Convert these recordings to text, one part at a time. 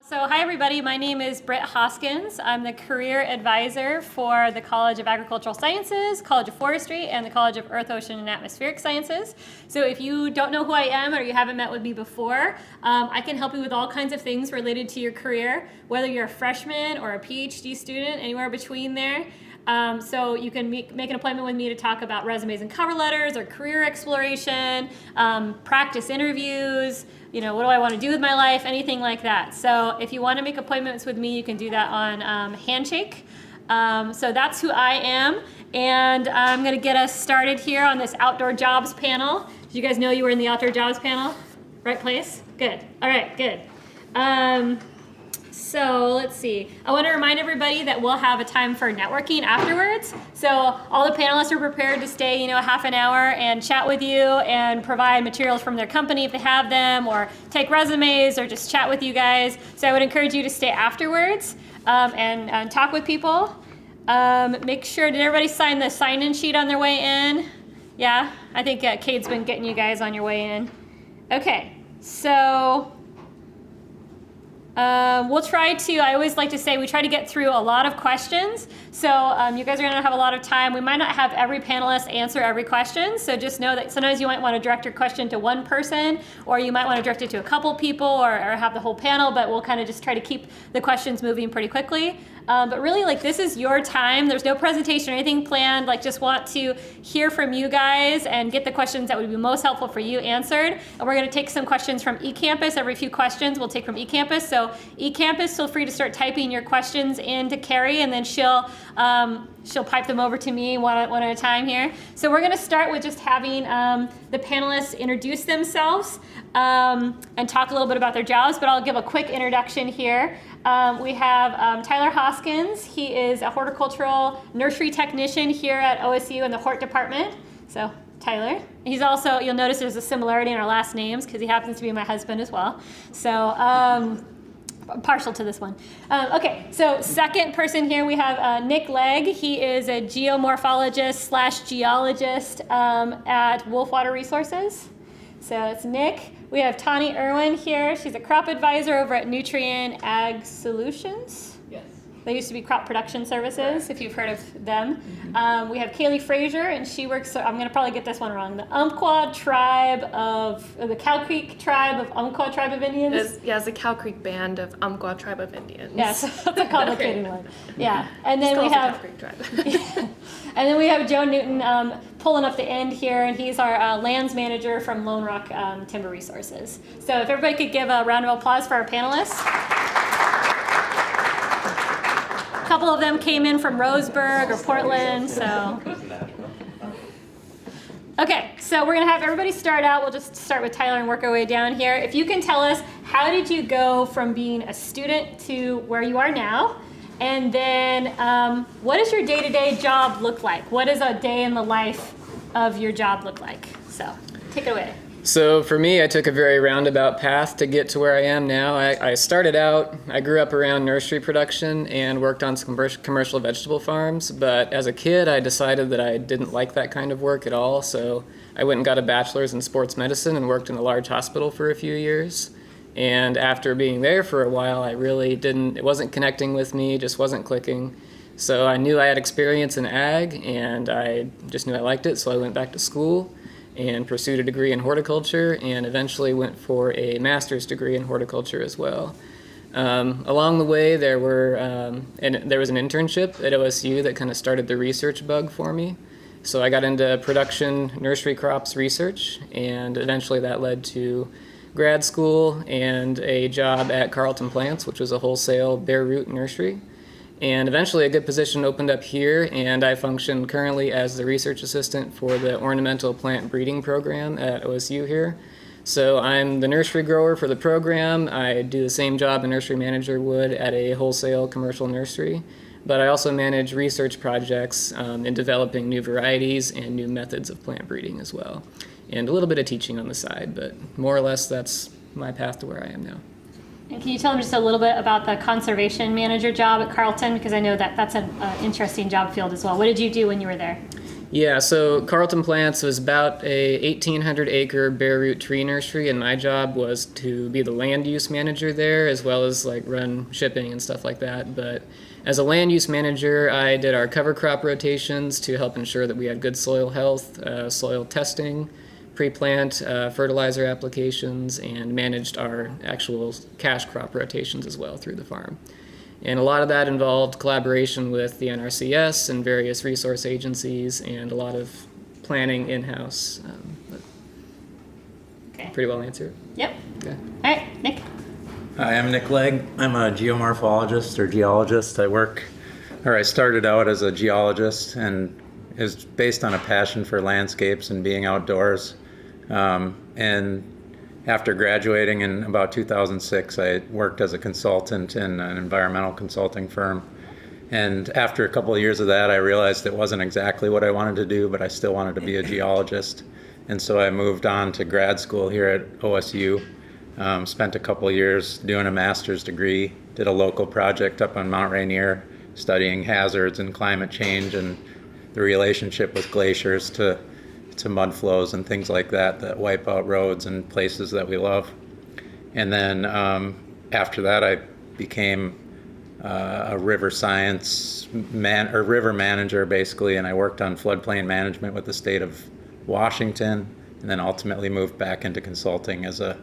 So hi everybody, my name is Britt Hoskins. I'm the career advisor for the College of Agricultural Sciences, College of Forestry, and the College of Earth, Ocean, and Atmospheric Sciences. So if you don't know who I am or you haven't met with me before, I can help you with all kinds of things related to your career, whether you're a freshman or a PhD student, anywhere between there. So you can make an appointment with me to talk about resumes and cover letters or career exploration, practice interviews, what do I want to do with my life, anything like that. So if you want to make appointments with me, you can do that on Handshake. So that's who I am, and I'm going to get us started here on this outdoor jobs panel. Did you guys know you were in the outdoor jobs panel? Right place? Good. All right, good. So let's see. I want to remind everybody that we'll have a time for networking afterwards. So all the panelists are prepared to stay, half an hour and chat with you and provide materials from their company if they have them, or take resumes, or just chat with you guys. So I would encourage you to stay afterwards and talk with people. Make sure, did everybody sign the sign-in sheet on their way in? Yeah, I think Kate's been getting you guys on your way in. Okay, so we'll try to, I always like to say, we try to get through a lot of questions. So you guys are going to have a lot of time. We might not have every panelist answer every question. So just know that sometimes you might want to direct your question to one person, or you might want to direct it to a couple people, or have the whole panel, but we'll kind of just try to keep the questions moving pretty quickly. But really, this is your time. There's no presentation or anything planned. Just want to hear from you guys and get the questions that would be most helpful for you answered. And we're going to take some questions from eCampus. Every few questions we'll take from eCampus. So eCampus, feel free to start typing your questions into Carrie, and then she'll pipe them over to me one at a time here. So we're going to start with just having the panelists introduce themselves and talk a little bit about their jobs, but I'll give a quick introduction here. We have Tyler Hoskins. He is a horticultural nursery technician here at OSU in the Hort department. So Tyler. He's also, you'll notice there's a similarity in our last names because he happens to be my husband as well. So partial to this one. Okay, so second person here we have Nick Legg. He is a geomorphologist / geologist at Wolfwater Resources. So it's Nick. We have Tani Irwin here. She's a crop advisor over at Nutrien Ag Solutions. Yes. They used to be Crop Production Services, if you've heard of them. Mm-hmm. We have Kaylee Frazier, and she works, I'm going to probably get this one wrong, the Umpqua Tribe of, the Cow Creek Tribe of Umpqua Tribe of Indians? It's the Cow Creek Band of Umpqua Tribe of Indians. Yes, that's a complicated one. Yeah, and then we have, the Cow Creek Tribe. Yeah. And then we have Joe Newton pulling up the end here, and he's our lands manager from Lone Rock Timber Resources. So if everybody could give a round of applause for our panelists. A couple of them came in from Roseburg or Portland, so. Okay, so we're gonna have everybody start out. We'll just start with Tyler and work our way down here. If you can tell us, how did you go from being a student to where you are now? And then what does your day-to-day job look like? What does a day in the life of your job look like? So take it away. So for me, I took a very roundabout path to get to where I am now. I started out, I grew up around nursery production and worked on some commercial vegetable farms. But as a kid, I decided that I didn't like that kind of work at all. So I went and got a bachelor's in sports medicine and worked in a large hospital for a few years. And after being there for a while, it wasn't connecting with me, just wasn't clicking. So I knew I had experience in ag, and I just knew I liked it, so I went back to school and pursued a degree in horticulture, and eventually went for a master's degree in horticulture as well. Along the way, there was an internship at OSU that kind of started the research bug for me. So I got into production nursery crops research, and eventually that led to grad school and a job at Carlton Plants, which was a wholesale bare root nursery. And eventually a good position opened up here, and I function currently as the research assistant for the ornamental plant breeding program at OSU here. So I'm the nursery grower for the program. I do the same job a nursery manager would at a wholesale commercial nursery, but I also manage research projects in developing new varieties and new methods of plant breeding as well. And a little bit of teaching on the side, but more or less that's my path to where I am now. And can you tell them just a little bit about the conservation manager job at Carlton? Because I know that that's an interesting job field as well. What did you do when you were there? Yeah, so Carlton Plants was about a 1,800 acre bare root tree nursery, and my job was to be the land use manager there, as well as like run shipping and stuff like that. But as a land use manager, I did our cover crop rotations to help ensure that we had good soil health, soil testing, pre-plant fertilizer applications, and managed our actual cash crop rotations as well through the farm. And a lot of that involved collaboration with the NRCS and various resource agencies, and a lot of planning in-house. Okay. Pretty well answered. Yep. Okay. All right, Nick. Hi, I'm Nick Legg. I'm a geomorphologist or geologist. I started out as a geologist, and is based on a passion for landscapes and being outdoors. And after graduating in about 2006, I worked as a consultant in an environmental consulting firm. And after a couple of years of that, I realized it wasn't exactly what I wanted to do, but I still wanted to be a geologist. And so I moved on to grad school here at OSU. Spent a couple of years doing a master's degree, did a local project up on Mount Rainier, studying hazards and climate change and the relationship with glaciers to mud flows and things like that wipe out roads and places that we love. And then after that, I became a river science river manager basically, and I worked on floodplain management with the state of Washington, and then ultimately moved back into consulting as a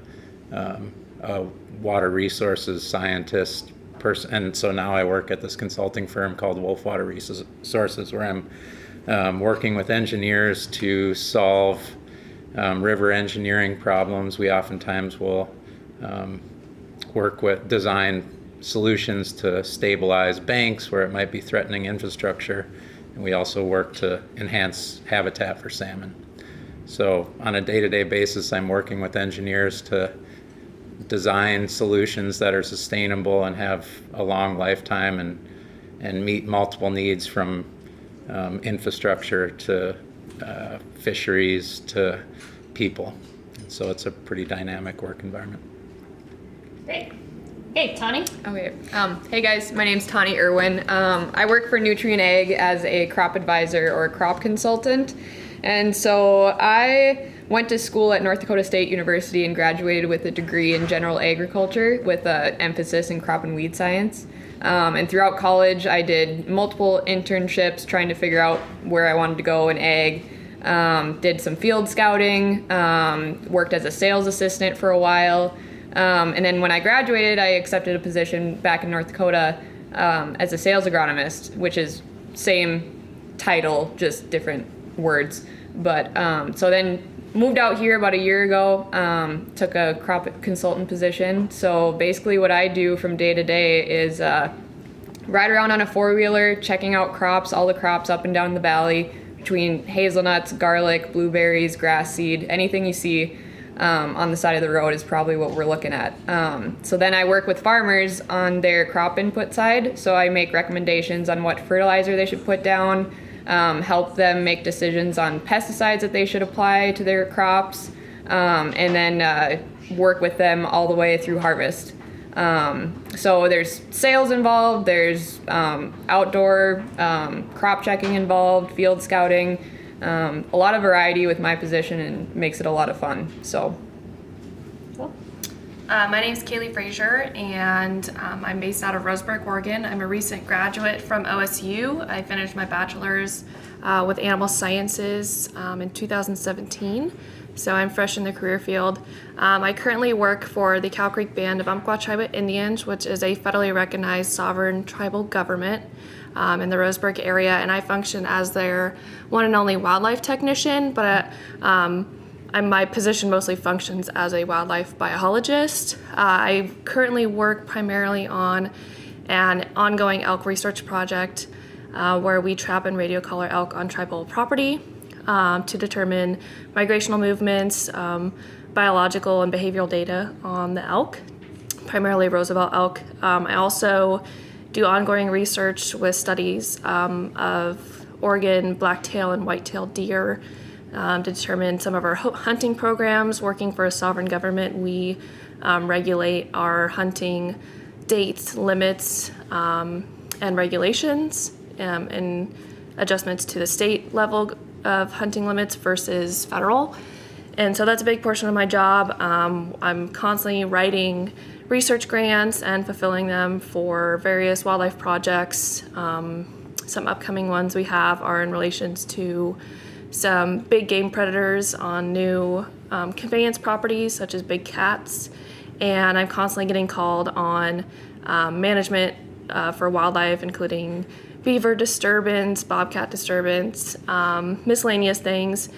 water resources scientist person. And so now I work at this consulting firm called Wolf Water Resources, where I'm working with engineers to solve river engineering problems. We oftentimes will work with design solutions to stabilize banks where it might be threatening infrastructure. And we also work to enhance habitat for salmon. So on a day-to-day basis, I'm working with engineers to design solutions that are sustainable and have a long lifetime and meet multiple needs, from infrastructure to fisheries to people. So it's a pretty dynamic work environment. Great. Hey, Tani. Okay. Hey guys, my name's Tani Irwin. I work for Nutrien Ag as a crop advisor or a crop consultant. And so I went to school at North Dakota State University and graduated with a degree in general agriculture with an emphasis in crop and weed science. And throughout college, I did multiple internships trying to figure out where I wanted to go in ag. Did some field scouting, worked as a sales assistant for a while. And then when I graduated, I accepted a position back in North Dakota as a sales agronomist, which is same title, just different words. But so then moved out here about a year ago, took a crop consultant position. So basically what I do from day to day is ride around on a four-wheeler, checking out crops, all the crops up and down the valley, between hazelnuts, garlic, blueberries, grass seed, anything you see on the side of the road is probably what we're looking at. So then I work with farmers on their crop input side. So I make recommendations on what fertilizer they should put down, help them make decisions on pesticides that they should apply to their crops, and then work with them all the way through harvest. So there's sales involved, there's outdoor crop checking involved, field scouting, a lot of variety with my position, and makes it a lot of fun. So. My name is Kaylee Frazier, and I'm based out of Roseburg, Oregon. I'm a recent graduate from OSU. I finished my bachelor's with animal sciences in 2017, so I'm fresh in the career field. I currently work for the Cow Creek Band of Umpqua Tribe of Indians, which is a federally recognized sovereign tribal government in the Roseburg area, and I function as their one and only wildlife technician, but my position mostly functions as a wildlife biologist. I currently work primarily on an ongoing elk research project where we trap and radio collar elk on tribal property to determine migrational movements, biological and behavioral data on the elk, primarily Roosevelt elk. I also do ongoing research with studies of Oregon blacktail and whitetail deer, to determine some of our hunting programs. Working for a sovereign government, we regulate our hunting dates, limits, and regulations, and adjustments to the state level of hunting limits versus federal. And so that's a big portion of my job. I'm constantly writing research grants and fulfilling them for various wildlife projects. Some upcoming ones we have are in relations to some big game predators on new conveyance properties, such as big cats. And I'm constantly getting called on management for wildlife, including beaver disturbance, bobcat disturbance, miscellaneous things.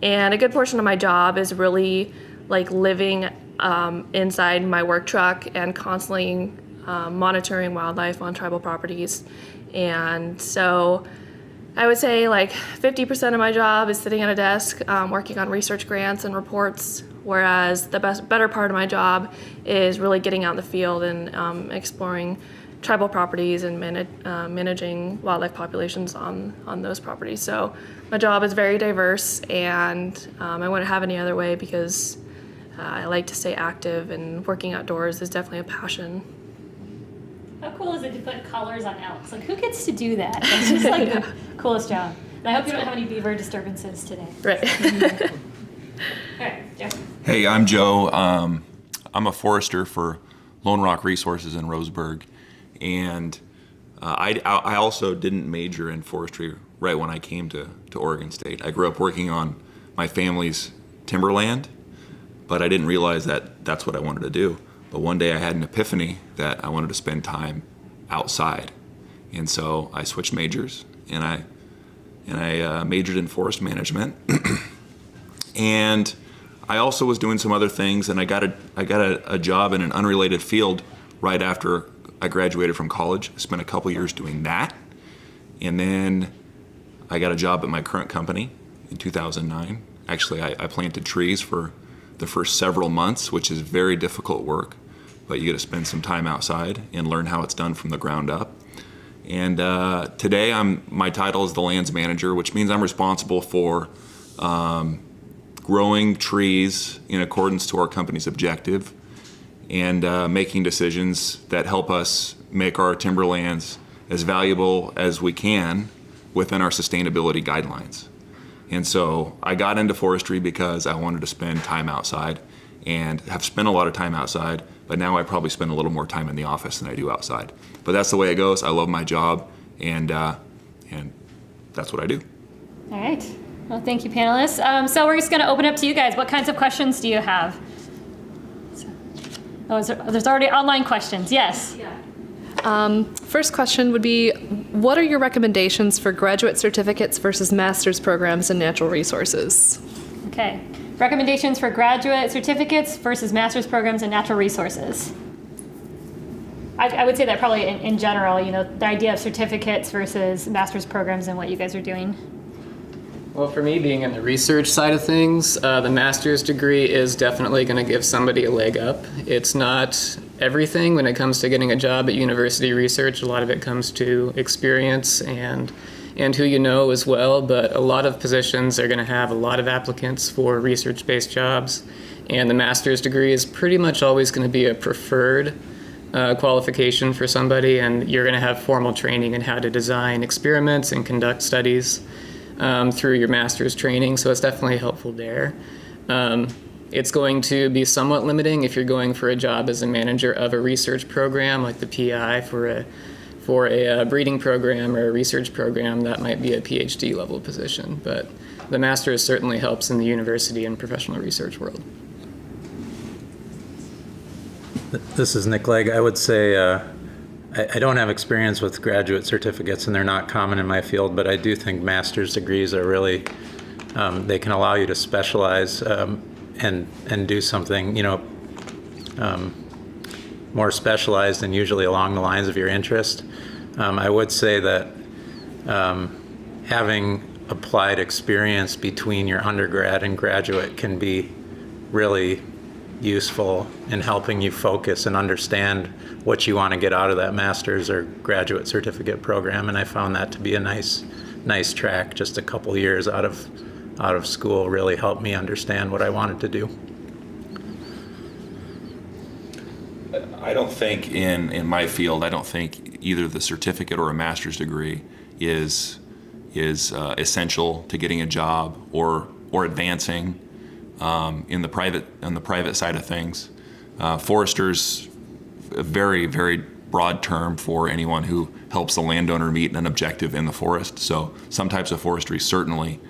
And a good portion of my job is really like living inside my work truck and constantly monitoring wildlife on tribal properties. And so I would say like 50% of my job is sitting at a desk working on research grants and reports, whereas the better part of my job is really getting out in the field and exploring tribal properties and managing wildlife populations on those properties. So my job is very diverse, and I wouldn't have any other way because I like to stay active, and working outdoors is definitely a passion. How cool is it to put colors on elks? Like, who gets to do that? It's just like the coolest job. And I hope you don't have any beaver disturbances today. Right. All right, Joe. Hey, I'm Joe. I'm a forester for Lone Rock Resources in Roseburg, and I also didn't major in forestry right when I came to Oregon State. I grew up working on my family's timberland, but I didn't realize that that's what I wanted to do. But one day I had an epiphany that I wanted to spend time outside, and so I switched majors, and I majored in forest management. And I also was doing some other things, and I got a job in an unrelated field right after I graduated from college. I spent a couple years doing that, and then I got a job at my current company in 2009. Actually, I planted trees for the first several months, which is very difficult work, but you get to spend some time outside and learn how it's done from the ground up. And today, my title is the lands manager, which means I'm responsible for growing trees in accordance to our company's objective, and making decisions that help us make our timberlands as valuable as we can within our sustainability guidelines. And so I got into forestry because I wanted to spend time outside, and have spent a lot of time outside, but now I probably spend a little more time in the office than I do outside. But that's the way it goes. I love my job, and that's what I do. All right. Well, thank you, panelists. So we're just going to open up to you guys. What kinds of questions do you have? There's already online questions. Yes. First question would be, what are your recommendations for graduate certificates versus master's programs in natural resources? Okay. Recommendations for graduate certificates versus master's programs in natural resources. I would say that probably in general, the idea of certificates versus master's programs and what you guys are doing. Well, for me, being in the research side of things, the master's degree is definitely going to give somebody a leg up. It's not everything when it comes to getting a job at university research. A lot of it comes to experience and who you know as well, but a lot of positions are going to have a lot of applicants for research-based jobs, and the master's degree is pretty much always going to be a preferred qualification for somebody, and you're going to have formal training in how to design experiments and conduct studies through your master's training, so it's definitely helpful there. It's going to be somewhat limiting if you're going for a job as a manager of a research program, like the PI for a breeding program or a research program. That might be a PhD level position, but the master's certainly helps in the university and professional research world. This is Nick Legg. I would say I don't have experience with graduate certificates, and they're not common in my field, but I do think master's degrees are really, they can allow you to specialize and do something, more specialized and usually along the lines of your interest. I would say that having applied experience between your undergrad and graduate can be really useful in helping you focus and understand what you want to get out of that master's or graduate certificate program. And I found that to be a nice track. Just a couple years out of school really helped me understand what I wanted to do. I don't think in my field, I don't think either the certificate or a master's degree is is essential to getting a job or advancing in the private side of things. Forester's a very, very broad term for anyone who helps the landowner meet an objective in the forest. So some types of forestry, certainly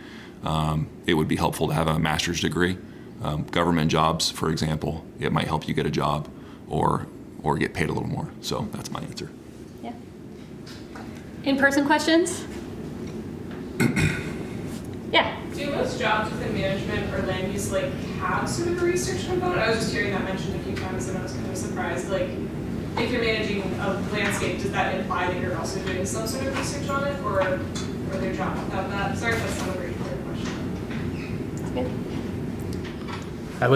it would be helpful to have a master's degree. Government jobs, for example, it might help you get a job or get paid a little more. So that's my answer. Yeah. In-person questions? Yeah. Do most jobs within management or land use have sort of a research component? I was just hearing that mentioned a few times and I was kind of surprised. If you're managing a landscape, does that imply that you're also doing some sort of research on it, or are there jobs without that? Sorry if that's not a very clear question. I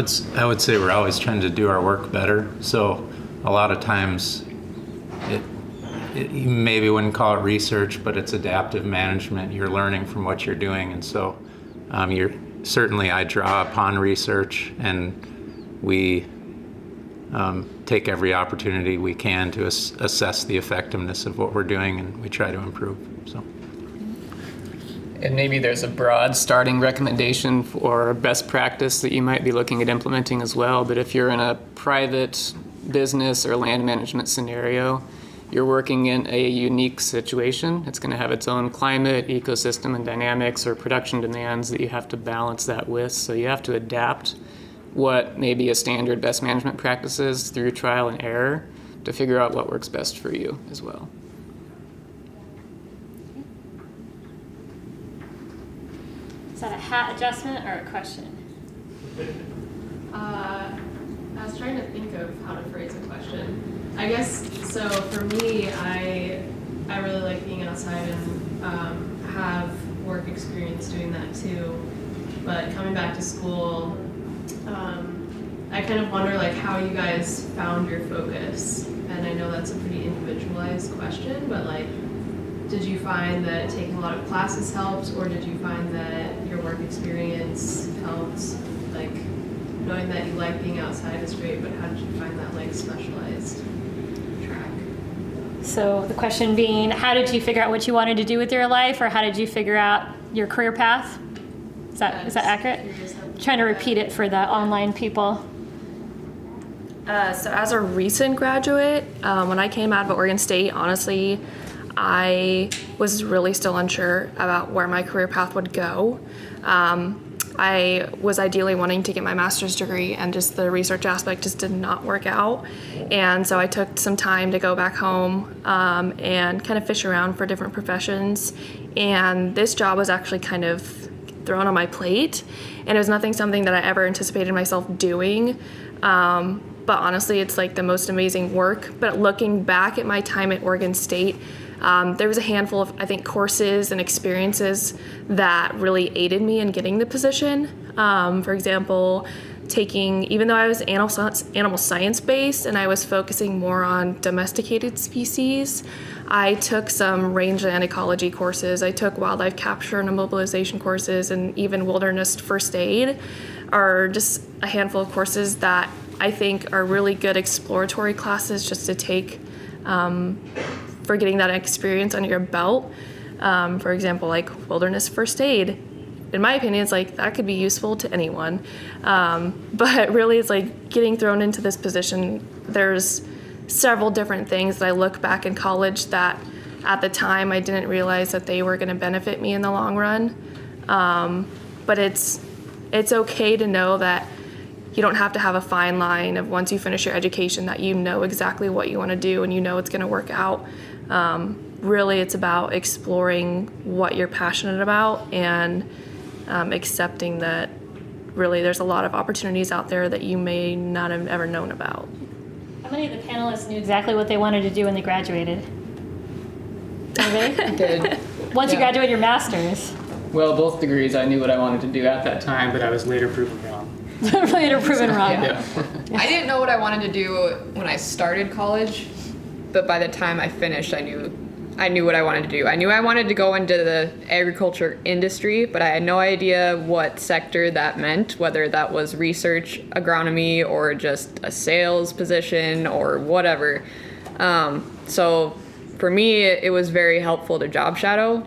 would say we're always trying to do our work better. So a lot of times you maybe wouldn't call it research, but it's adaptive management. You're learning from what you're doing. And so I draw upon research, and we take every opportunity we can to assess the effectiveness of what we're doing, and we try to improve. So. And maybe there's a broad starting recommendation for best practice that you might be looking at implementing as well. But if you're in a private business or land management scenario, you're working in a unique situation. It's going to have its own climate, ecosystem, and dynamics or production demands that you have to balance that with. So you have to adapt what may be a standard best management practices through trial and error to figure out what works best for you as well. Is that a hat adjustment or a question? I was trying to think of how to phrase a question. I guess, so for me, I really like being outside and have work experience doing that too. But coming back to school, I kind of wonder how you guys found your focus. And I know that's a pretty individualized question, but did you find that taking a lot of classes helped, or did you find that your work experience helped? Knowing that you like being outside is great, but how did you find that specialized track? So the question being, how did you figure out what you wanted to do with your life, or how did you figure out your career path? Is that accurate? Trying to repeat it for the online people. So as a recent graduate, when I came out of Oregon State, honestly, I was really still unsure about where my career path would go. I was ideally wanting to get my master's degree, and just the research aspect just did not work out. And so I took some time to go back home and kind of fish around for different professions. And this job was actually kind of thrown on my plate, and it was something that I ever anticipated myself doing. But honestly, it's the most amazing work. But looking back at my time at Oregon State, there was a handful of, I think, courses and experiences that really aided me in getting the position. For example, even though I was animal science based and I was focusing more on domesticated species, I took some rangeland ecology courses. I took wildlife capture and immobilization courses, and even wilderness first aid are just a handful of courses that I think are really good exploratory classes just to take for getting that experience under your belt. For example, wilderness first aid. In my opinion, it's that could be useful to anyone. But really, it's getting thrown into this position. There's several different things that I look back in college that at the time I didn't realize that they were going to benefit me in the long run. But it's okay to know that you don't have to have a fine line of once you finish your education that you know exactly what you want to do and you know it's going to work out. Really, it's about exploring what you're passionate about and accepting that really there's a lot of opportunities out there that you may not have ever known about. How many of the panelists knew exactly what they wanted to do when they graduated? Anybody? Good. Once you graduate your master's. Well, both degrees, I knew what I wanted to do at that time, but I was later proven wrong. Later proven wrong. Yeah. I didn't know what I wanted to do when I started college, but by the time I finished, I knew what I wanted to do. I knew I wanted to go into the agriculture industry, but I had no idea what sector that meant, whether that was research, agronomy, or just a sales position or whatever. So for me, it was very helpful to job shadow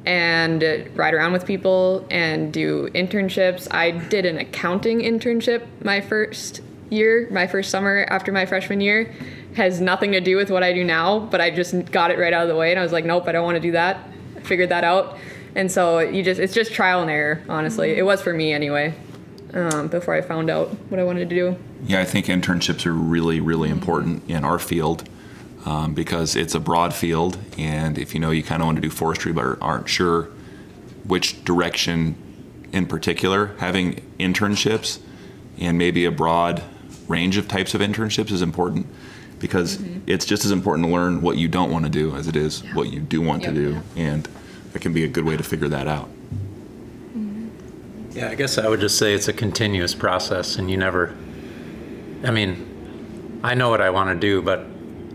and ride around with people and do internships. I did an accounting internship my first summer after my freshman year. Has nothing to do with what I do now, but I just got it right out of the way, and I was like, nope, I don't want to do that. I figured that out. And so it's just trial and error, honestly. It was for me anyway, before I found out what I wanted to do. Yeah, I think internships are really, really important in our field because it's a broad field, and if you kind of want to do forestry but aren't sure which direction in particular, having internships and maybe a broad range of types of internships is important, because it's just as important to learn what you don't want to do as it is what you do want to do, and it can be a good way to figure that out. Yeah, I guess I would just say it's a continuous process, and I know what I want to do, but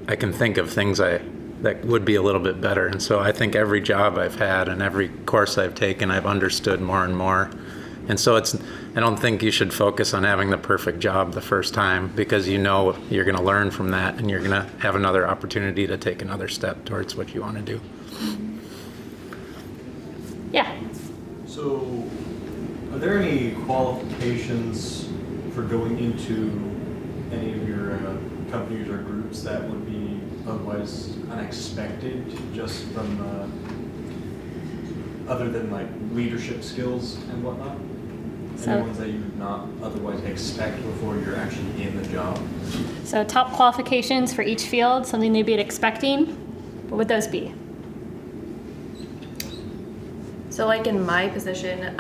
I can think of things that would be a little bit better. And so I think every job I've had and every course I've taken, I've understood more and more. And so I don't think you should focus on having the perfect job the first time, because you're going to learn from that, and you're going to have another opportunity to take another step towards what you want to do. Yeah. So, are there any qualifications for going into any of your companies or groups that would be otherwise unexpected, just from other than like leadership skills and whatnot? Any ones that you would not otherwise expect before you're actually in the job? So top qualifications for each field, something they'd be expecting. What would those be? So like in my position,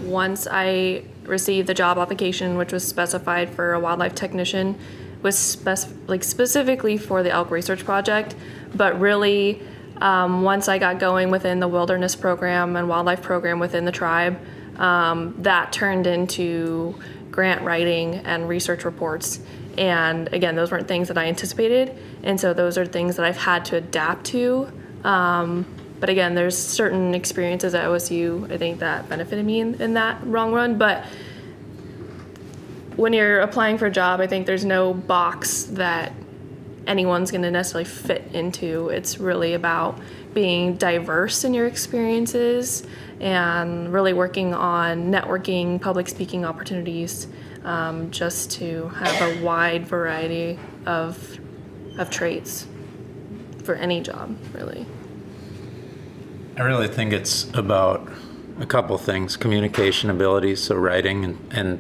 once I received the job application, which was specified for a wildlife technician, was specifically for the elk research project, but really once I got going within the wilderness program and wildlife program within the tribe, that turned into grant writing and research reports. And again, those weren't things that I anticipated, and so those are things that I've had to adapt to. But again, there's certain experiences at OSU I think that benefited me in that long run. But when you're applying for a job, I think there's no box that anyone's going to necessarily fit into. It's really about being diverse in your experiences and really working on networking, public speaking opportunities, just to have a wide variety of traits for any job, really. I really think it's about a couple things: communication abilities, so writing and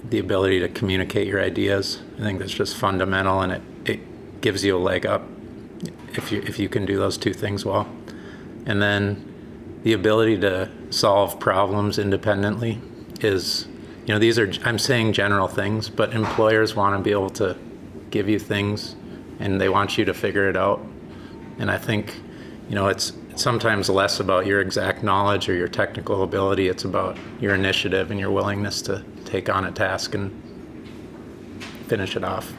the ability to communicate your ideas. I think that's just fundamental, and it gives you a leg up if you can do those two things well. And then the ability to solve problems independently is, I'm saying general things, but employers want to be able to give you things and they want you to figure it out. And I think, it's sometimes less about your exact knowledge or your technical ability. It's about your initiative and your willingness to take on a task and finish it off.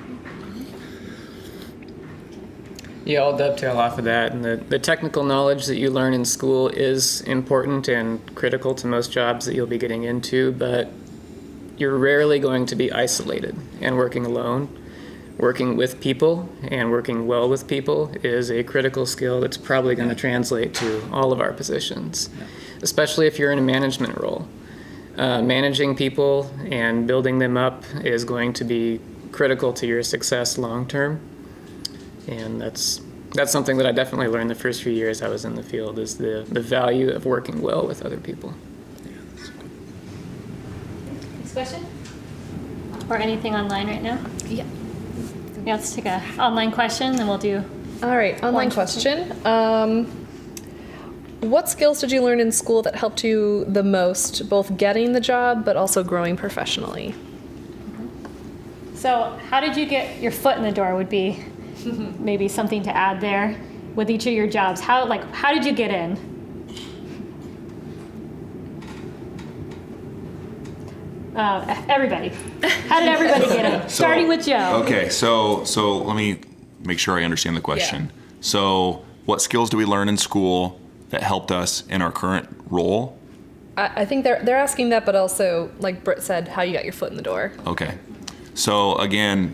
Yeah, I'll dovetail off of that. And the technical knowledge that you learn in school is important and critical to most jobs that you'll be getting into, but you're rarely going to be isolated and working alone. Working with people and working well with people is a critical skill that's probably going to translate to all of our positions, especially if you're in a management role. Managing people and building them up is going to be critical to your success long term. And that's something that I definitely learned the first few years I was in the field, is the value of working well with other people. Next question? Or anything online right now? Yeah. Yeah, let's take an online question, then we'll do. All right, online question. What skills did you learn in school that helped you the most, both getting the job but also growing professionally? So how did you get your foot in the door would be maybe something to add there with each of your jobs. How did you get in? Everybody. How did everybody get in? Starting with Joe. Okay, so let me make sure I understand the question. Yeah. So what skills do we learn in school that helped us in our current role? I think they're asking that, but also, like Britt said, how you got your foot in the door. Okay. So again,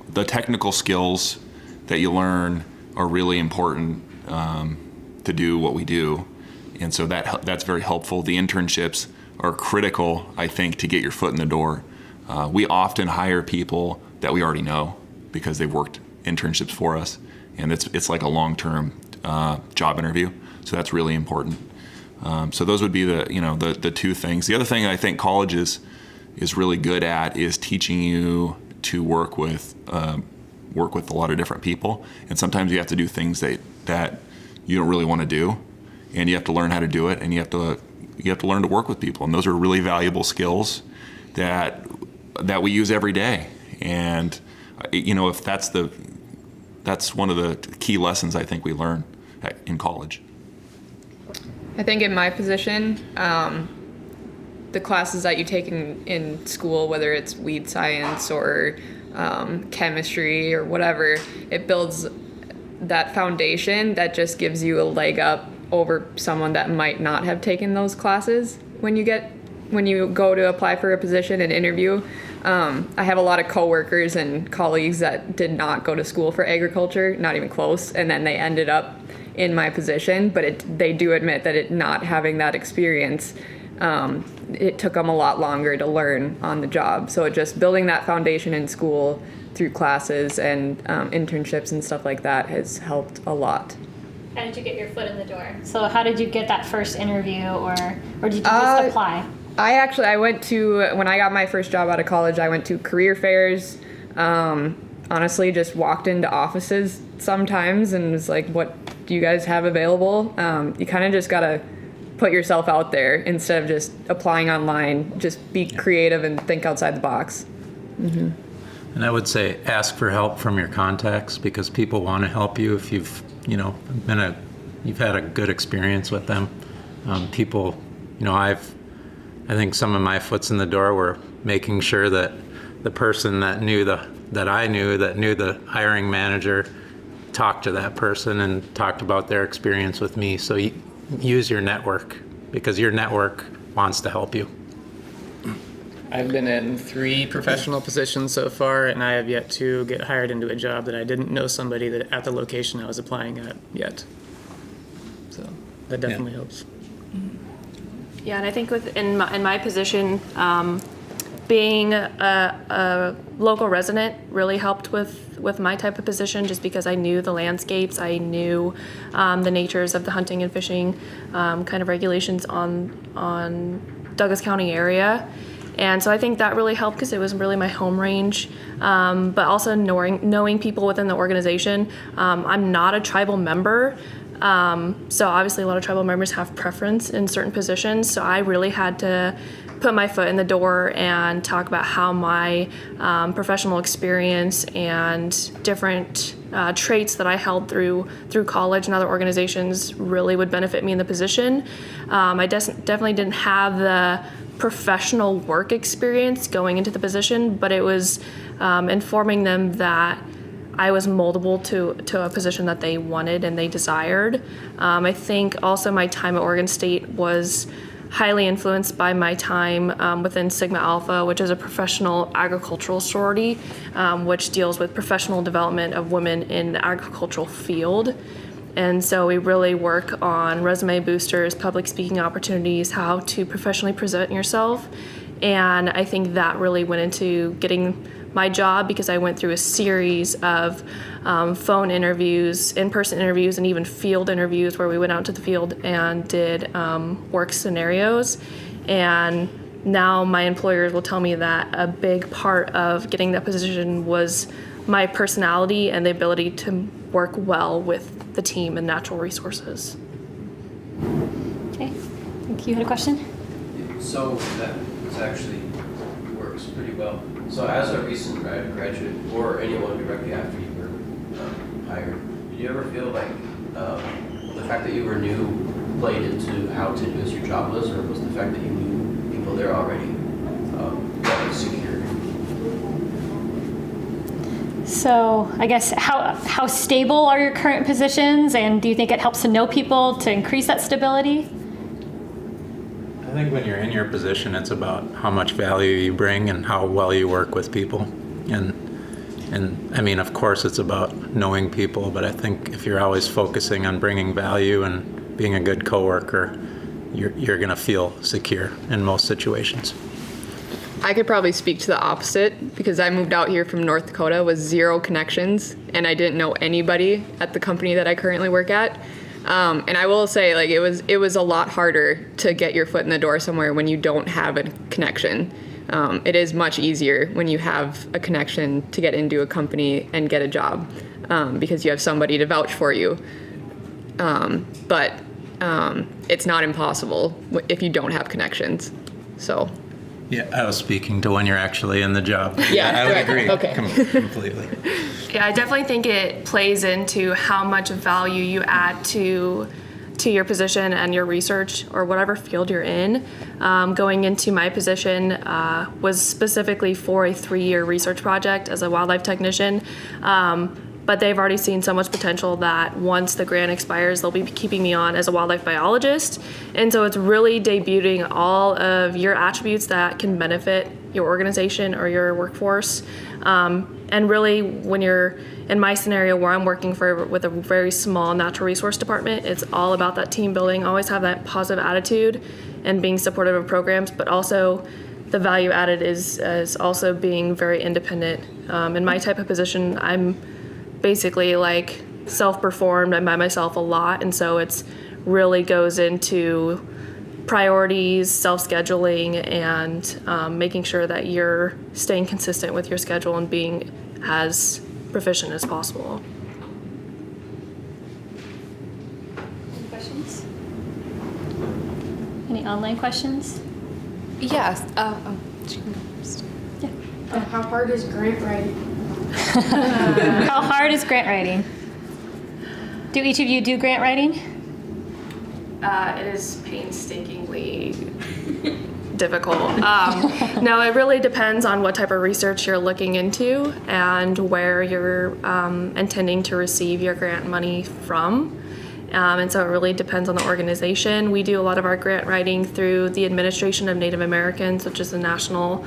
the technical skills that you learn are really important to do what we do. And so that's very helpful. The internships are critical, I think, to get your foot in the door. We often hire people that we already know because they've worked internships for us, and it's like a long-term job interview. So that's really important. So those would be the two things. The other thing I think college is really good at is teaching you to work with a lot of different people, and sometimes you have to do things that you don't really want to do, and you have to learn how to do it, and you have to learn to work with people, and those are really valuable skills that we use every day. And if that's one of the key lessons I think we learn in college. I think in my position, the classes that you take in school, whether it's weed science or chemistry or whatever, it builds that foundation that just gives you a leg up over someone that might not have taken those classes when you go to apply for a position and interview. I have a lot of coworkers and colleagues that did not go to school for agriculture, not even close, and then they ended up in my position, but they do admit that not having that experience, it took them a lot longer to learn on the job. So just building that foundation in school through classes and internships and stuff like that has helped a lot. How did you get your foot in the door? So how did you get that first interview, or did you just apply? I went to, when I got my first job out of college, I went to career fairs. Honestly, just walked into offices sometimes and was like, what do you guys have available? You kind of just got to put yourself out there instead of just applying online. Just be creative and think outside the box. Mm-hmm. And I would say ask for help from your contacts, because people want to help you if you've had a good experience with them. People, I think some of my foots in the door were making sure that the person that knew the hiring manager talked to that person and talked about their experience with me. So use your network, because your network wants to help you. I've been in 3 professional positions so far, and I have yet to get hired into a job that I didn't know somebody at the location I was applying at yet. So that definitely helps. Yeah, and I think in my position, being a local resident really helped with my type of position, just because I knew the landscapes, I knew the natures of the hunting and fishing kind of regulations on Douglas County area. And so I think that really helped because it was really my home range, but also knowing people within the organization. I'm not a tribal member, so obviously a lot of tribal members have preference in certain positions, so I really had to put my foot in the door and talk about how my professional experience and different traits that I held through college and other organizations really would benefit me in the position. I definitely didn't have the professional work experience going into the position, but it was informing them that I was moldable to a position that they wanted and they desired. I think also my time at Oregon State was highly influenced by my time within Sigma Alpha, which is a professional agricultural sorority, which deals with professional development of women in the agricultural field. And so we really work on resume boosters, public speaking opportunities, how to professionally present yourself. And I think that really went into getting my job, because I went through a series of phone interviews, in-person interviews, and even field interviews where we went out to the field and did work scenarios. And now my employers will tell me that a big part of getting that position was my personality and the ability to work well with the team and natural resources. Okay, I think you had a question? So that actually works pretty well. So as a recent graduate, or anyone directly after you were hired, did you ever feel like the fact that you were new played into how tenuous your job was, or was the fact that you knew people there already that was secure? So I guess how stable are your current positions, and do you think it helps to know people to increase that stability? I think when you're in your position, it's about how much value you bring and how well you work with people. And I mean, of course, it's about knowing people, but I think if you're always focusing on bringing value and being a good coworker, you're going to feel secure in most situations. I could probably speak to the opposite because I moved out here from North Dakota with 0 connections and I didn't know anybody at the company that I currently work at. And I will say, like, it was a lot harder to get your foot in the door somewhere when you don't have a connection. It is much easier when you have a connection to get into a company and get a job because you have somebody to vouch for you. But it's not impossible if you don't have connections. So. Yeah, I was speaking to when you're actually in the job. Yeah, I would right. agree Okay. Completely. Yeah, I definitely think it plays into how much value you add to your position and your research or whatever field you're in. Going into my position was specifically for a 3-year research project as a wildlife technician. But they've already seen so much potential that once the grant expires, they'll be keeping me on as a wildlife biologist. And so it's really debuting all of your attributes that can benefit your organization or your workforce. And really, when you're in my scenario where I'm working with a very small natural resource department, it's all about that team building, always have that positive attitude and being supportive of programs, but also the value added is also being very independent. In my type of position, I'm basically like self-performed. I'm by myself a lot, and so it's really goes into priorities, self-scheduling, and making sure that you're staying consistent with your schedule and being as proficient as possible. Any questions? Any online questions? Yes. How hard is grant writing? How hard is grant writing? Do each of you do grant writing? It is painstakingly difficult. No, it really depends on what type of research you're looking into and where you're intending to receive your grant money from. And so it really depends on the organization. We do a lot of our grant writing through the Administration of Native Americans, which is the National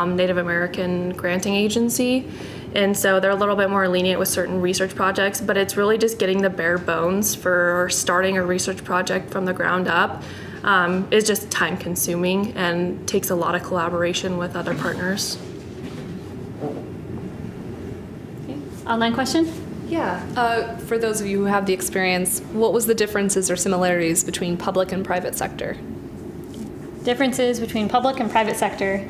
Native American Granting Agency. And so they're a little bit more lenient with certain research projects, but it's really just getting the bare bones for starting a research project from the ground up is just time consuming and takes a lot of collaboration with other partners. Okay. Online question? Yeah. For those of you who have the experience, what was the differences or similarities between public and private sector? Differences between public and private sector.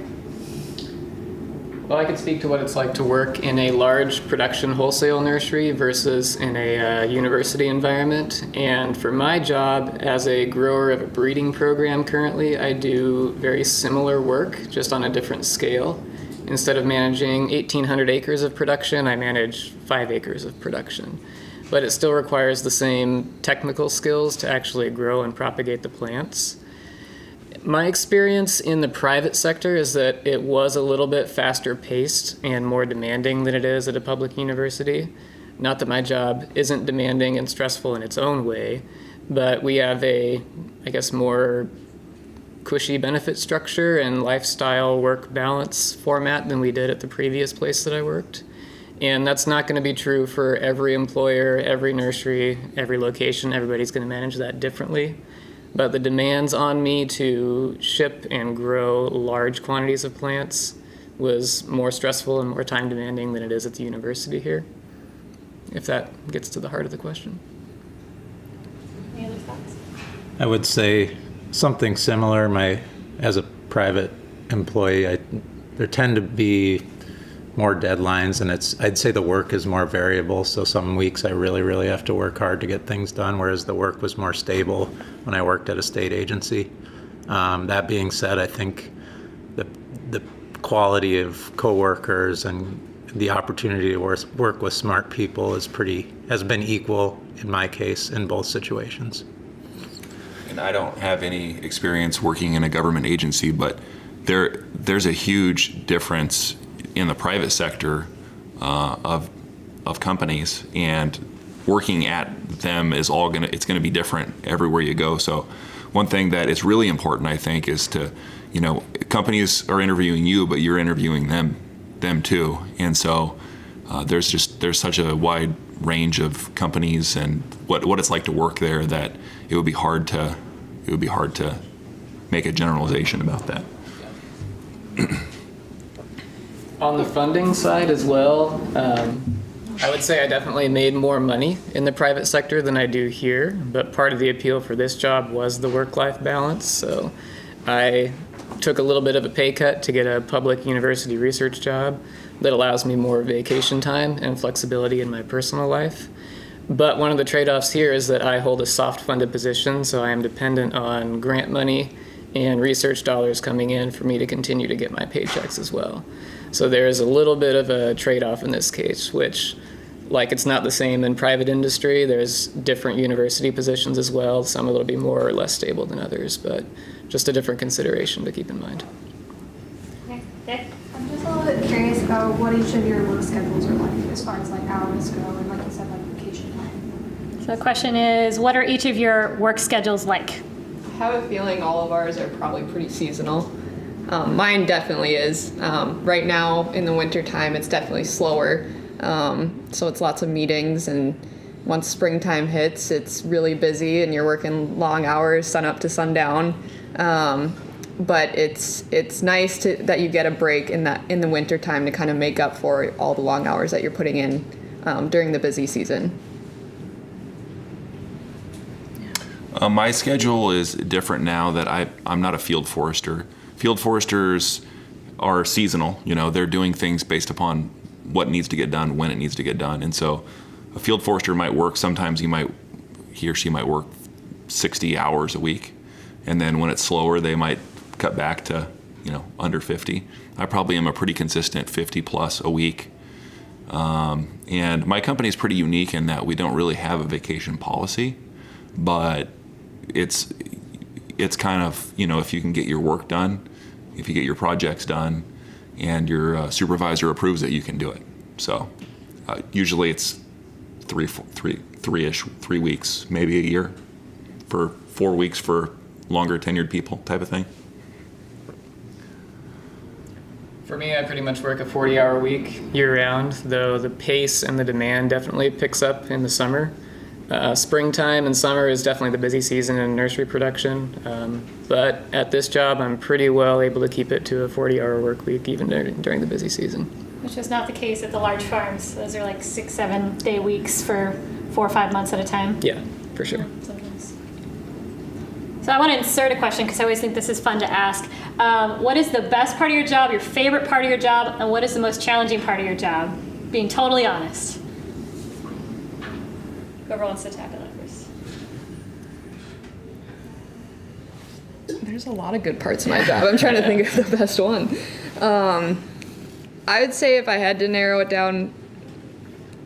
Well, I could speak to what it's like to work in a large production wholesale nursery versus in a university environment. And for my job as a grower of a breeding program currently, I do very similar work, just on a different scale. Instead of managing 1,800 acres of production, I manage 5 acres of production. But it still requires the same technical skills to actually grow and propagate the plants. My experience in the private sector is that it was a little bit faster paced and more demanding than it is at a public university. Not that my job isn't demanding and stressful in its own way, but we have a, I guess, more cushy benefit structure and lifestyle work balance format than we did at the previous place that I worked. And that's not going to be true for every employer, every nursery, every location. Everybody's going to manage that differently. But the demands on me to ship and grow large quantities of plants was more stressful and more time demanding than it is at the university here, if that gets to the heart of the question. Any other thoughts? I would say something similar. As a private employee, there tend to be more deadlines, and I'd say the work is more variable. So some weeks I really have to work hard to get things done, whereas the work was more stable when I worked at a state agency. That being said, I think the quality of coworkers and the opportunity to work with smart people has been equal in my case in both situations. And I don't have any experience working in a government agency, but there's a huge difference in the private sector of companies, and working at them is it's gonna be different everywhere you go. So one thing that is really important, I think, is to, companies are interviewing you, but you're interviewing them too. And so there's such a wide range of companies and what it's like to work there that it would be hard to make a generalization about that. On the funding side as well, I would say I definitely made more money in the private sector than I do here, but part of the appeal for this job was the work-life balance. So I took a little bit of a pay cut to get a public university research job that allows me more vacation time and flexibility in my personal life. But one of the trade-offs here is that I hold a soft-funded position, so I am dependent on grant money and research dollars coming in for me to continue to get my paychecks as well. So there is a little bit of a trade-off in this case, which, like, it's not the same in private industry. There's different university positions as well. Some will be more or less stable than others, but just a different consideration to keep in mind. Nick? I'm just a little bit curious about what each of your work schedules are like as far as like hours go and like you said, like vacation time. So the question is, what are each of your work schedules like? I have a feeling all of ours are probably pretty seasonal. Mine definitely is. Right now in the winter time, it's definitely slower. So it's lots of meetings, and once springtime hits, it's really busy and you're working long hours, sun up to sundown. But it's nice that you get a break in the winter time to kind of make up for all the long hours that you're putting in during the busy season. My schedule is different now that I'm not a field forester. Field foresters are seasonal. You know, they're doing things based upon what needs to get done, when it needs to get done. And so a field forester might work, sometimes he or she might work 60 hours a week. And then when it's slower, they might cut back to, under 50. I probably am a pretty consistent 50 plus a week. And my company is pretty unique in that we don't really have a vacation policy, but it's kind of, if you can get your work done, if you get your projects done, and your supervisor approves it, you can do it. So usually it's 3 weeks, maybe a year, for 4 weeks for longer tenured people type of thing. For me, I pretty much work a 40-hour week year-round, though the pace and the demand definitely picks up in the summer. Springtime and summer is definitely the busy season in nursery production, but at this job, I'm pretty well able to keep it to a 40-hour work week even during the busy season. Which is not the case at the large farms. Those are like 6-7 day weeks for 4 or 5 months at a time. Yeah, for sure. Sometimes. So I want to insert a question because I always think this is fun to ask. What is the best part of your job, your favorite part of your job, and what is the most challenging part of your job? Being totally honest. Whoever wants to tackle that first. There's a lot of good parts of my job. I'm trying to think of the best one. I would say if I had to narrow it down,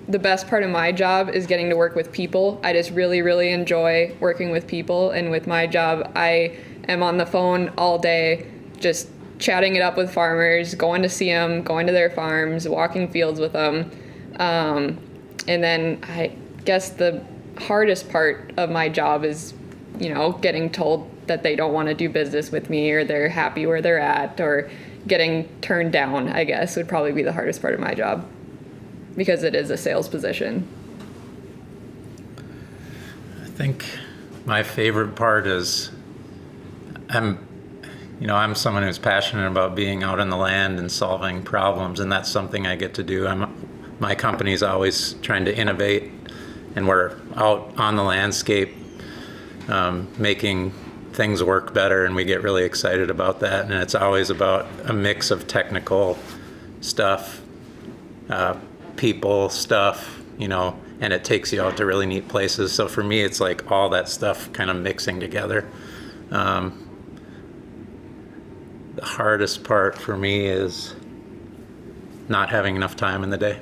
the best part of my job is getting to work with people. I just really, really enjoy working with people. And with my job, I am on the phone all day, just chatting it up with farmers, going to see them, going to their farms, walking fields with them. And then I guess the hardest part of my job is, getting told that they don't want to do business with me, or they're happy where they're at, or getting turned down, I guess, would probably be the hardest part of my job because it is a sales position. I think my favorite part is I'm someone who's passionate about being out in the land and solving problems, and that's something I get to do. My company's always trying to innovate, and we're out on the landscape making things work better, and we get really excited about that. And it's always about a mix of technical stuff, people stuff, and it takes you out to really neat places. So for me, it's like all that stuff kind of mixing together. The hardest part for me is not having enough time in the day.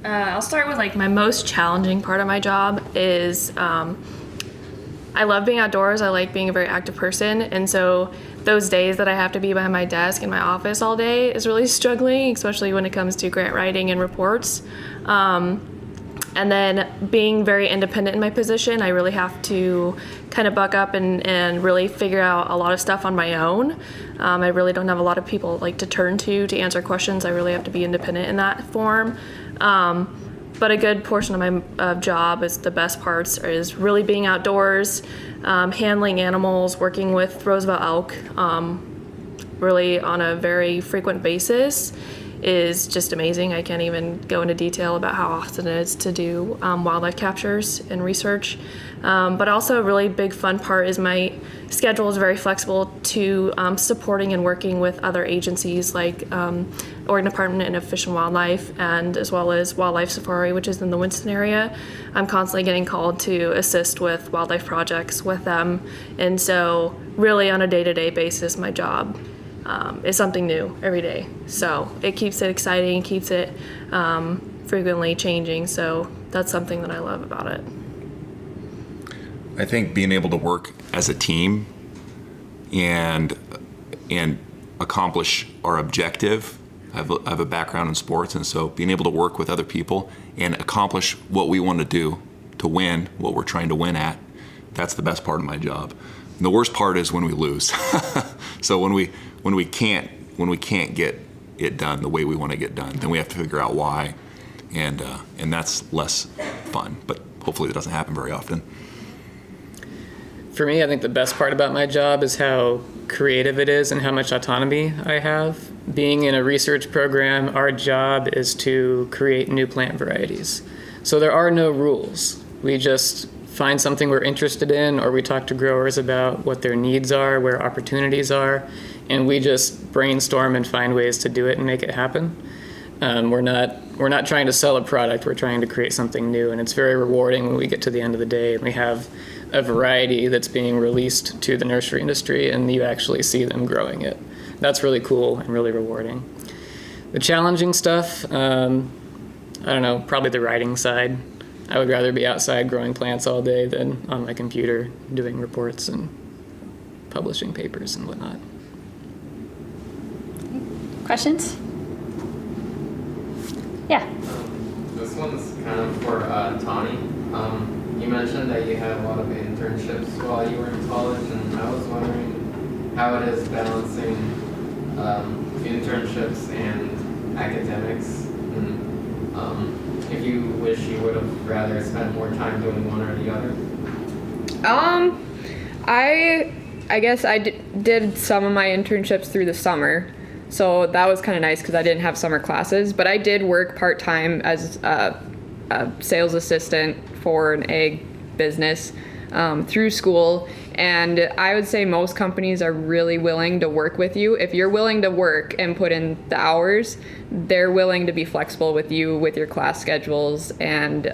I'll start with my most challenging part of my job is I love being outdoors. I like being a very active person, and so those days that I have to be behind my desk in my office all day is really struggling, especially when it comes to grant writing and reports. And And then being very independent in my position, I really have to kind of buck up and really figure out a lot of stuff on my own. I really don't have a lot of people like to turn to answer questions. I really have to be independent in that form. But a good portion of my job is the best parts is really being outdoors, handling animals, working with Roosevelt elk, really on a very frequent basis is just amazing. I can't even go into detail about how often it is to do wildlife captures and research. But also a really big fun part is my schedule is very flexible to supporting and working with other agencies like Oregon Department of Fish and Wildlife, and as well as Wildlife Safari, which is in the Winston area. I'm constantly getting called to assist with wildlife projects with them. And so really on a day-to-day basis, my job is something new every day. So it keeps it exciting, keeps it frequently changing. So that's something that I love about it. I think being able to work as a team and accomplish our objective. I have a background in sports, and so being able to work with other people and accomplish what we want to do to win, what we're trying to win at, that's the best part of my job. And the worst part is when we lose. So when we can't get it done the way we want to get done, then we have to figure out why, and that's less fun. But hopefully it doesn't happen very often. For me, I think the best part about my job is how creative it is and how much autonomy I have. Being in a research program, our job is to create new plant varieties. So there are no rules. We just find something we're interested in, or we talk to growers about what their needs are, where opportunities are, and we just brainstorm and find ways to do it and make it happen. We're not trying to sell a product, we're trying to create something new, and it's very rewarding when we get to the end of the day and we have a variety that's being released to the nursery industry and you actually see them growing it. That's really cool and really rewarding. The challenging stuff, I don't know, probably the writing side. I would rather be outside growing plants all day than on my computer doing reports and publishing papers and whatnot. Questions? Yeah. This one's kind of for Tani. You mentioned that you had a lot of internships while you were in college, and I was wondering how it is balancing internships and academics, and if you wish you would have rather spent more time doing one or the other. I guess I did some of my internships through the summer, so that was kind of nice because I didn't have summer classes, but I did work part-time as a sales assistant for an egg business through school, and I would say most companies are really willing to work with you. If you're willing to work and put in the hours, they're willing to be flexible with you with your class schedules, and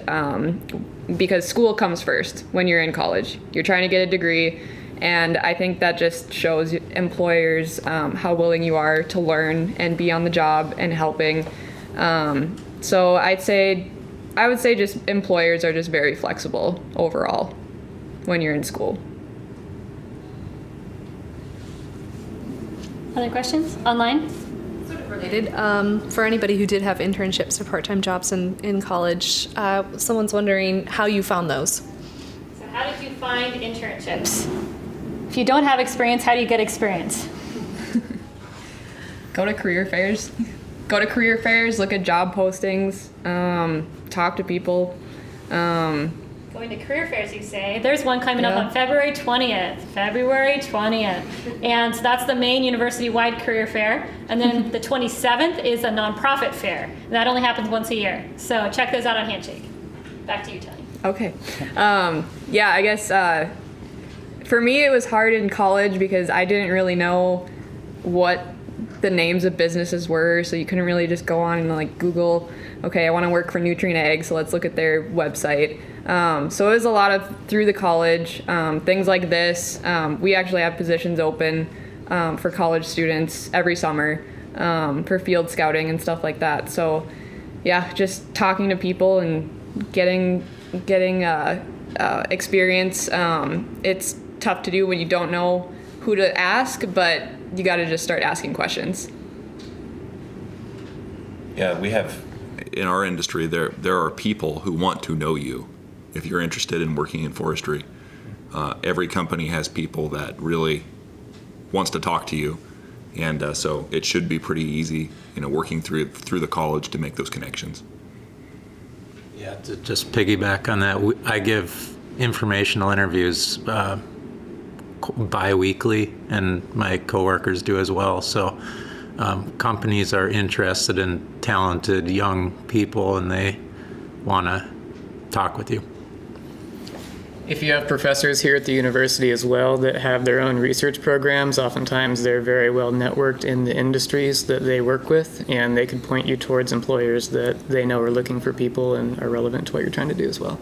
because school comes first when you're in college. You're trying to get a degree, and I think that just shows employers how willing you are to learn and be on the job and helping. So I would say just employers are just very flexible overall when you're in school. Other questions? Online? Sort of related. For anybody who did have internships or part-time jobs in college, someone's wondering how you found those. So how did you find internships? If you don't have experience, how do you get experience? Go to career fairs. Go to career fairs, look at job postings, talk to people. Going to career fairs, you say. There's one coming up on February 20th. February 20th. And so that's the main university-wide career fair. And then the 27th is a nonprofit fair. And that only happens once a year. So check those out on Handshake. Back to you, Tony. Okay. Yeah, I guess for me it was hard in college because I didn't really know what the names of businesses were, so you couldn't really just go on and like Google, okay, I want to work for Nutrien Egg, so let's look at their website. So it was a lot of through the college, things like this. We actually have positions open for college students every summer for field scouting and stuff like that. So yeah, just talking to people and getting experience. It's tough to do when you don't know who to ask, but you got to just start asking questions. Yeah, we have, in our industry, there are people who want to know you if you're interested in working in forestry. Every company has people that really wants to talk to you, and so it should be pretty easy, working through the college to make those connections. Yeah, to just piggyback on that, I give informational interviews bi-weekly, and my coworkers do as well. So companies are interested in talented young people, and they want to talk with you. If you have professors here at the university as well that have their own research programs, oftentimes they're very well networked in the industries that they work with, and they can point you towards employers that they know are looking for people and are relevant to what you're trying to do as well.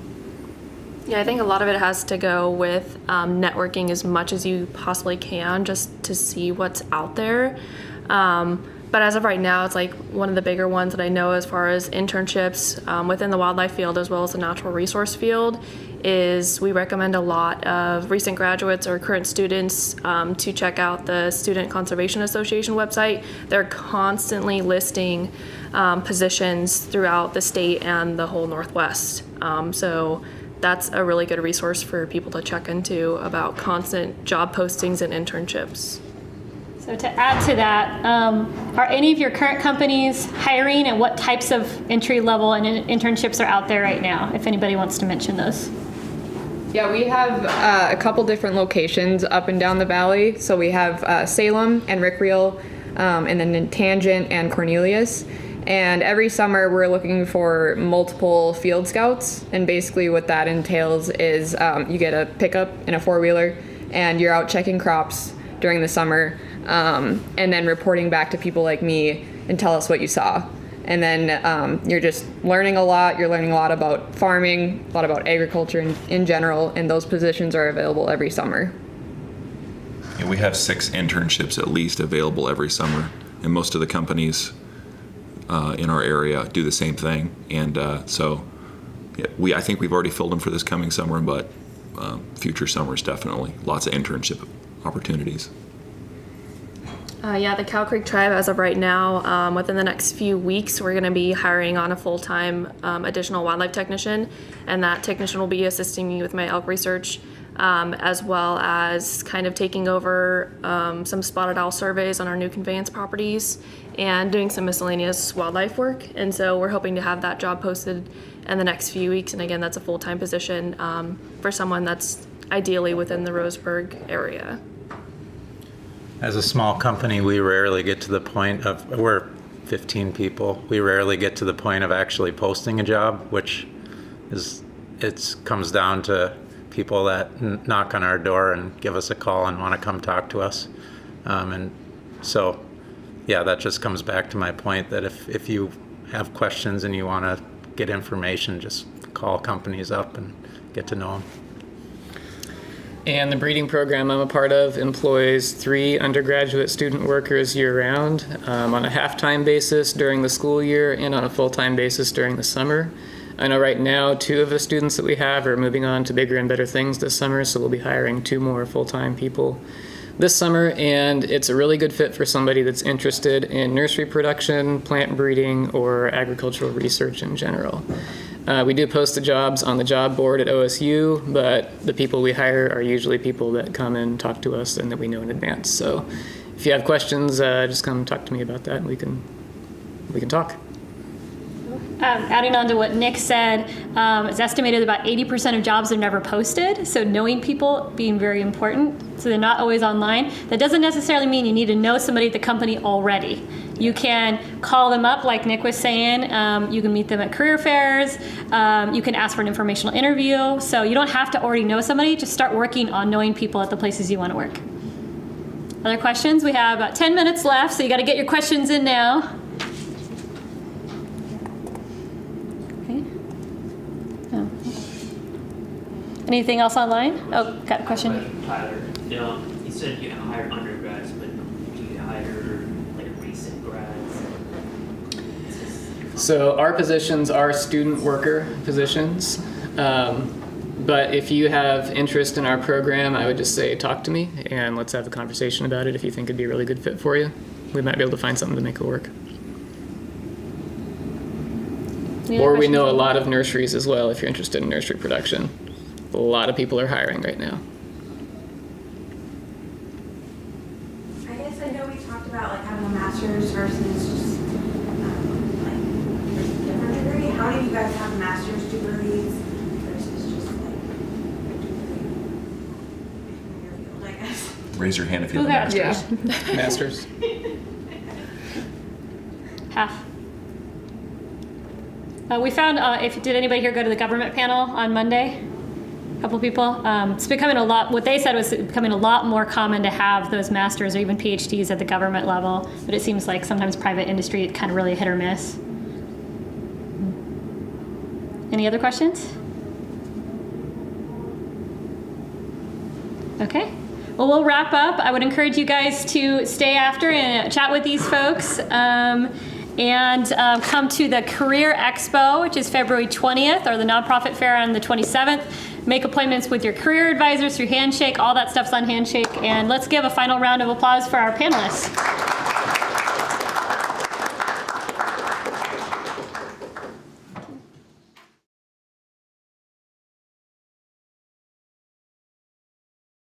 Yeah, I think a lot of it has to go with networking as much as you possibly can, just to see what's out there. But as of right now, it's like one of the bigger ones that I know as far as internships within the wildlife field as well as the natural resource field is we recommend a lot of recent graduates or current students to check out the Student Conservation Association website. They're constantly listing positions throughout the state and the whole Northwest. So that's a really good resource for people to check into about constant job postings and internships. So to add to that, are any of your current companies hiring, and what types of entry level and internships are out there right now, if anybody wants to mention those? Yeah, we have a couple different locations up and down the valley. So we have Salem and Rickreal, and then Tangent and Cornelius. And every summer we're looking for multiple field scouts. And basically what that entails is you get a pickup and a four-wheeler, and you're out checking crops during the summer, and then reporting back to people like me and tell us what you saw. And then you're just learning a lot. You're learning a lot about farming, a lot about agriculture in general, and those positions are available every summer. Yeah, we have 6 internships at least available every summer, and most of the companies in our area do the same thing. And so I think we've already filled them for this coming summer, but future summers definitely. Lots of internship opportunities. Yeah, the Cow Creek Tribe, as of right now, within the next few weeks, we're going to be hiring on a full-time additional wildlife technician, and that technician will be assisting me with my elk research, as well as kind of taking over some spotted owl surveys on our new conveyance properties and doing some miscellaneous wildlife work. And so we're hoping to have that job posted in the next few weeks, and again, that's a full-time position for someone that's ideally within the Roseburg area. As a small company, we rarely get to the point of, we're 15 people, we rarely get to the point of actually posting a job, which comes down to people that knock on our door and give us a call and want to come talk to us. And so, yeah, that just comes back to my point that if you have questions and you want to get information, just call companies up and get to know them. And the breeding program I'm a part of employs 3 undergraduate student workers year-round on a half-time basis during the school year and on a full-time basis during the summer. I know right now 2 of the students that we have are moving on to bigger and better things this summer, so we'll be hiring 2 more full-time people this summer, and it's a really good fit for somebody that's interested in nursery production, plant breeding, or agricultural research in general. We do post the jobs on the job board at OSU, but the people we hire are usually people that come and talk to us and that we know in advance. So if you have questions, just come talk to me about that and we can talk. Adding on to what Nick said, it's estimated about 80% of jobs are never posted, so knowing people being very important, so they're not always online. That doesn't necessarily mean you need to know somebody at the company already. You can call them up, like Nick was saying. You can meet them at career fairs. You can ask for an informational interview. So you don't have to already know somebody. Just start working on knowing people at the places you want to work. Other questions? We have about 10 minutes left, so you got to get your questions in now. Okay. Oh. Anything else online? Oh, got a question? Tyler, you said you hire undergrads, but do you hire like recent grads? So our positions are student worker positions, but if you have interest in our program, I would just say talk to me and let's have a conversation about it if you think it'd be a really good fit for you. We might be able to find something to make it work. Any other Or we know a questions? lot of nurseries as well if you're interested in nursery production. A lot of people are hiring right now. I guess I know we talked about like having a master's versus just like a different degree. How do you guys have master's degrees versus just like a degree in your field, I guess? Raise your hand if you Who have a got master's. Masters. Half. We found, did anybody here go to the government panel on Monday? A couple people. It's becoming a lot, what they said was becoming a lot more common to have those masters or even PhDs at the government level, but it seems like sometimes private industry, it kind of really hit or miss. Any other questions? Okay. Well, we'll wrap up. I would encourage you guys to stay after and chat with these folks. And come to the Career Expo, which is February 20th, or the Nonprofit Fair on the 27th. Make appointments with your career advisors through Handshake. All that stuff's on Handshake. And let's give a final round of applause for our panelists.